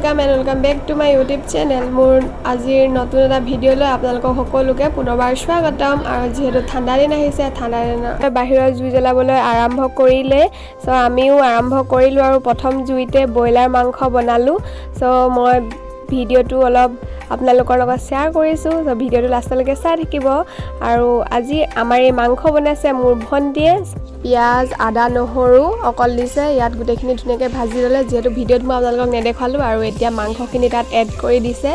Welcome and welcome back to my YouTube channel. মোৰ আজিৰ নতুন এটা ভিডিও লৈ আপোনালোকক সকলোকে পুনৰবাৰ স্বাগতম আৰু যেহেতু ঠাণ্ডা দিন আহিছে ঠাণ্ডা দিনত বাহিৰত জুই জ্বলাবলৈ আৰম্ভ কৰিলে সো আমিও আৰম্ভ কৰিলো আৰু প্ৰথম জুইতে ব্ৰইলাৰ মাংস বনালো সো মই ভিডিওটো অলপ আপোনালোকৰ লগত শেয়াৰ কৰিছো সো ভিডিওটো লাষ্টলৈকে চাই থাকিব আৰু আজি আমাৰ এই মাংস বনাইছে মোৰ ভন্টিয়ে পিয়াজ আদা নহৰু অকল দিছে ইয়াত গুটেখিনি ধুনিয়াকৈ ভাজি ললে যেহেতু ভিডিওত মই আপোনালোকক নেদেখালো আৰু এতিয়া মাংসখিনি তাত এড কৰি দিছে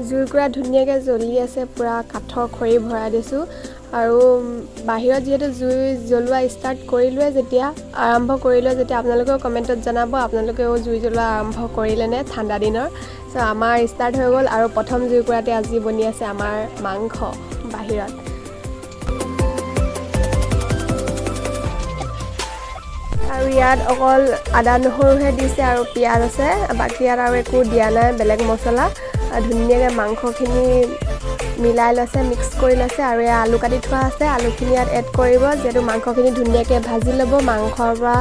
জুইকুৰা ধুনিয়াকৈ জ্বলি আছে পুৰা কাঠৰ খৰি ভৰাই দিছো আৰু বাহিৰত যেহেতু জুই জ্বলোৱা ষ্টাৰ্ট কৰিলোৱে যেতিয়া আৰম্ভ কৰিলো যেতিয়া আপোনালোকেও কমেন্টত জনাব আপোনালোকেও জুই জ্বলোৱা আৰম্ভ কৰিলে নে ঠাণ্ডা দিনৰ সো আমাৰ ষ্টাৰ্ট হৈ গ'ল আৰু প্ৰথম জুইকুৰাতে আজি বনি আছে আমাৰ মাংস বাহিৰত আৰু ইয়াত অকল আদা নহৰুহে দিছে আৰু পিয়াজ আছে বাকি আৰু একো দিয়া নাই বেলেগ মছলা ধুনিয়াকৈ মাংসখিনি মিলাই লৈছে মিক্স কৰি লৈছে আৰু এই আলু কাটি থোৱা আছে আলুখিনি ইয়াত এড কৰিব যেহেতু মাংসখিনি ধুনিয়াকৈ ভাজি ল'ব মাংসৰ পৰা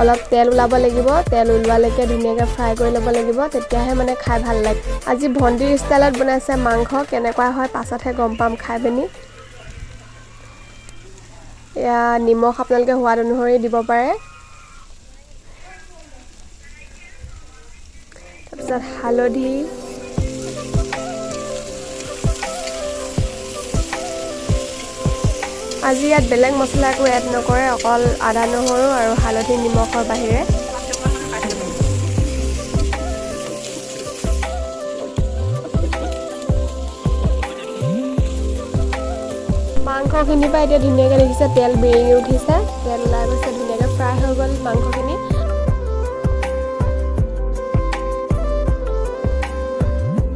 অলপ তেল ওলাব লাগিব তেল ওলোৱালৈকে ধুনিয়াকৈ ফ্ৰাই কৰি ল'ব লাগিব তেতিয়াহে মানে খাই ভাল লাগে আজি ভন্টিৰ ষ্টাইলত বনাইছে মাংস কেনেকুৱা হয় পাছতহে গম পাম খাই পিনি এয়া নিমখ আপোনালোকে সোৱাদ অনুসৰি দিব পাৰে তাৰপিছত হালধি আজি ইয়াত বেলেগ মছলা একো এড নকৰে অকল আদা নহৰু আৰু হালধি নিমখৰ বাহিৰে মাংসখিনি পৰা এতিয়া ধুনীয়াকৈ দেখিছে তেল বিৰিঙি উঠিছে তেল ওলাই গৈছে ধুনীয়াকৈ ফ্ৰাই হৈ গ'ল মাংসখিনি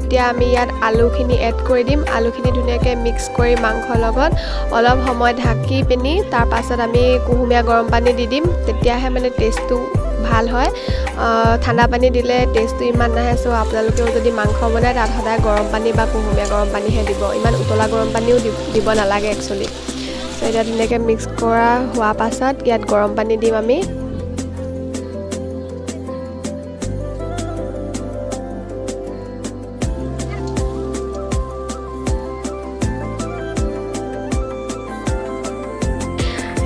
এতিয়া আমি ইয়াত আলুখিনি এড কৰি দিম আলুখিনি ধুনীয়াকৈ মিক্স কৰি মাংসৰ লগত অলপ সময় ঢাকি পিনি তাৰ পাছত আমি কুহুমীয়া গৰম পানী দি দিম তেতিয়াহে মানে টেষ্টটো ভাল হয় ঠাণ্ডা পানী দিলে টেষ্টটো ইমান নাহে সো আপোনালোকেও যদি মাংস বনায় তাত সদায় গৰম পানী বা কুহুমীয়া গৰম পানীহে দিব ইমান উতলা গৰম পানীও দিব নালাগে একচুৱেলি সো এতিয়া ধুনীয়াকৈ মিক্স কৰা হোৱা পাছত ইয়াত গৰম পানী দিম আমি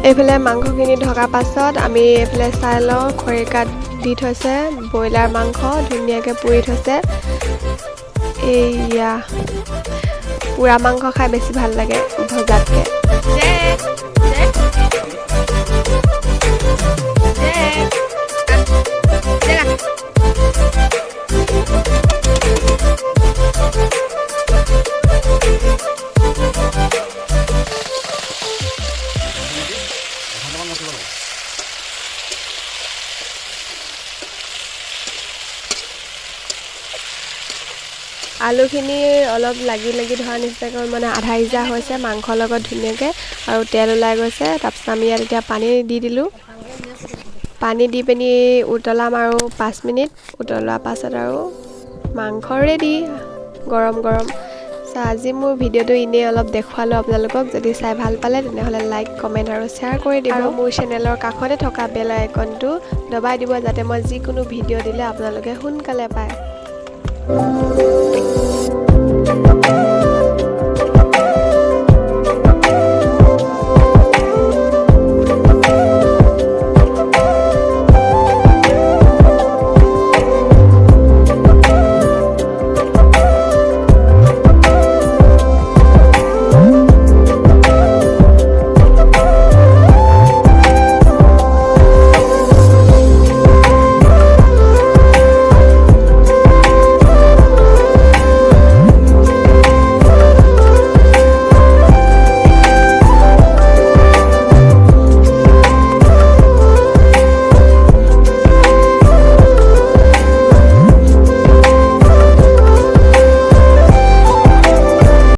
এইফালে মাংসখিনি ঢকা পাছত আমি এইফালে চাই লওঁ খৰিকাত দি থৈছে ব্ৰইলাৰ মাংস ধুনীয়াকৈ পুৰি থৈছে এইয়া পুৰা মাংস খাই বেছি ভাল লাগে ভজাতকৈ আলুখিনি অলপ লাগি ধৰা নিচিনাকৈ মানে আধা সিজা হৈছে মাংসৰ লগত ধুনীয়াকৈ আৰু তেল ওলাই গৈছে তাৰপিছত আমি ইয়াত এতিয়া পানী দি দিলোঁ পানী দি পিনি উতলাম আৰু 5 মিনিট উতলোৱাৰ পাছত আৰু মাংস ৰেডি গৰম সো আজি মোৰ ভিডিওটো এনেই অলপ দেখুৱালোঁ আপোনালোকক যদি চাই ভাল পালে তেনেহ'লে লাইক কমেণ্ট আৰু শ্বেয়াৰ কৰি দিব আৰু মোৰ চেনেলৰ কাষতে থকা বেল আইকনটো দবাই দিব যাতে মই যিকোনো ভিডিও দিলে আপোনালোকে সোনকালে পায়